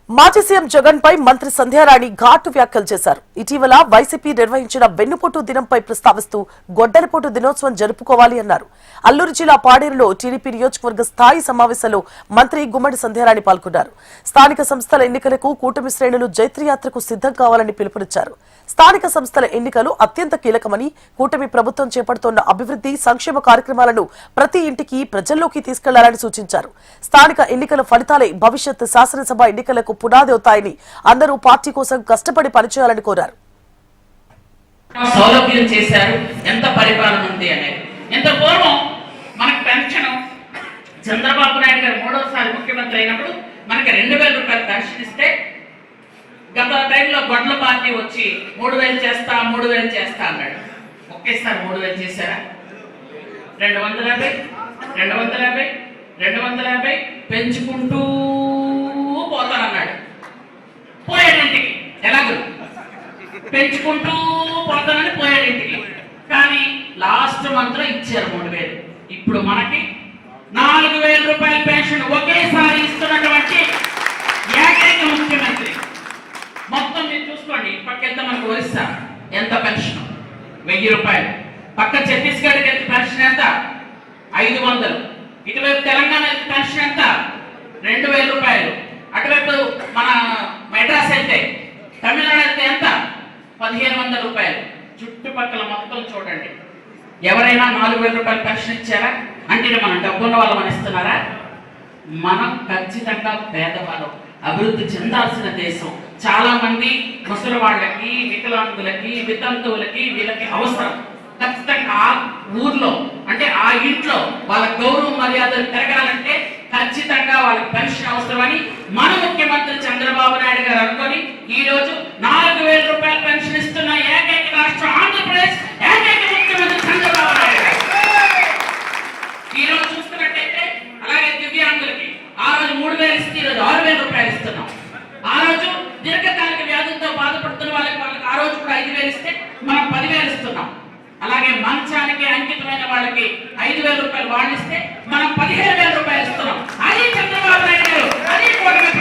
మాజీ సీఎం జగన్ పై మంత్రి సంధ్యారాణి ఘాటు వ్యాఖ్యలు చేశారు. ఇటీవల వైసీపీ నిర్వహించిన వెన్నుపోటు దినంపై ప్రస్తావిస్తూ గొడ్డలిపోటు దినోత్సవం జరుపుకోవాలి అన్నారు. అల్లూరు జిల్లా పాడేరులో టీడీపీ నియోజకవర్గ స్థాయి సమావేశంలో మంత్రి గుమ్మడి సంధ్యారాణి పాల్గొన్నారు. స్థానిక సంస్థల ఎన్నికలకు కూటమి శ్రేణులు జైత్రయాత్రకు సిద్ధం కావాలని పిలుపునిచ్చారు. స్థానిక సంస్థల ఎన్నికలు అత్యంత కీలకమని, కూటమి ప్రభుత్వం చేపడుతోన్న అభివృద్ధి సంక్షేమ కార్యక్రమాలను ప్రతి ఇంటికి ప్రజల్లోకి తీసుకెళ్లాలని సూచించారు. స్థానిక ఎన్నికల ఫలితాలే భవిష్యత్ శాసనసభ ఎన్నికలకు పునాది అవుతాయని, అందరూ పార్టీ కోసం కష్టపడి పనిచేయాలని కోరారు. సౌలభ్యం చేశారు, ఎంత పరిపాలన ఉంది అనేది. ఇంత పూర్వం మనకు పెన్షన్ చంద్రబాబు నాయుడు గారు మూడోసారి ముఖ్యమంత్రి అయినప్పుడు మనకి 2000 రూపాయలు పెన్షన్ ఇస్తే, గత టైంలో గొడ్ల పార్టీ వచ్చి 3000 చేస్తా 3000 చేస్తా అన్నాడు. ఒకేసారి 3000 చేశారా? 250 250 250 పెంచుకుంటూ పోతానన్నాడు. పోయాడింటికి ఎలాగో పెంచుకుంటూ పోతానని పోయాడింటికి. కానీ లాస్ట్ మంత్ లో ఇచ్చారు 3000. ఇప్పుడు మనకి 4000 రూపాయల పెన్షన్ ఒకేసారి ఇస్తున్నటువంటి ఏకైక ముఖ్యమంత్రి. మొత్తం మీరు చూసుకోండి. పక్కెళ్తే మనకు ఒరిస్సా ఎంత పెన్షన్? 1000 రూపాయలు. పక్క ఛత్తీస్గఢ్కి ఎంత పెన్షన్? ఎంత? 500. ఇటువైపు తెలంగాణ పెన్షన్ ఎంత? 2000 రూపాయలు. అటువైపు మన మెడ్రాస్ అయితే, తమిళనాడు అయితే ఎంత? 1500 రూపాయలు. చుట్టుపక్కల మొత్తం చూడండి, ఎవరైనా 4000 రూపాయలు పెన్షన్ ఇచ్చారా? అంటే మనం డబ్బున్న వాళ్ళని ఇస్తున్నారా? మనం ఖచ్చితంగా పేదవాళ్ళం, అభివృద్ధి చెందాల్సిన దేశం. చాలా మంది ముసలి వాళ్ళకి, వికలాంగులకి, వితంతువులకి, వీళ్ళకి అవసరం. ఖచ్చితంగా ఆ ఊర్లో, అంటే ఆ ఇంట్లో వాళ్ళ గౌరవ మర్యాదలు పెరగాలంటే ఖచ్చితంగా వాళ్ళకి పెన్షన్ అవసరమని మన ముఖ్యమంత్రి చంద్రబాబు నాయుడు గారు అనుకొని ఈ రోజు 4000 రూపాయల పెన్షన్ ఇస్తున్న ఏకైక రాష్ట్రం ఆంధ్రప్రదేశ్, ఏకైక ముఖ్యమంత్రి చంద్రబాబు నాయుడు గారు. ఈ రోజు చూస్తున్నట్టయితే అలాగే దివ్యాంగులకి ఆ రోజు 3000 ఇస్తే ఈ రోజు 6000 రూపాయలు ఇస్తున్నాం. ఆ రోజు దీర్ఘకాలిక వ్యాధులతో బాధపడుతున్న వాళ్ళకి ఆ రోజు కూడా 5000 ఇస్తే మనం 10,000 ఇస్తున్నాం. అలాగే మంచానికి అంకితమైన వాళ్ళకి 5000 రూపాయలు వాళ్ళు ఇస్తే మనం 15,000 రూపాయలు ఇస్తున్నాం. అది చంద్రబాబు నాయుడు గారు, అది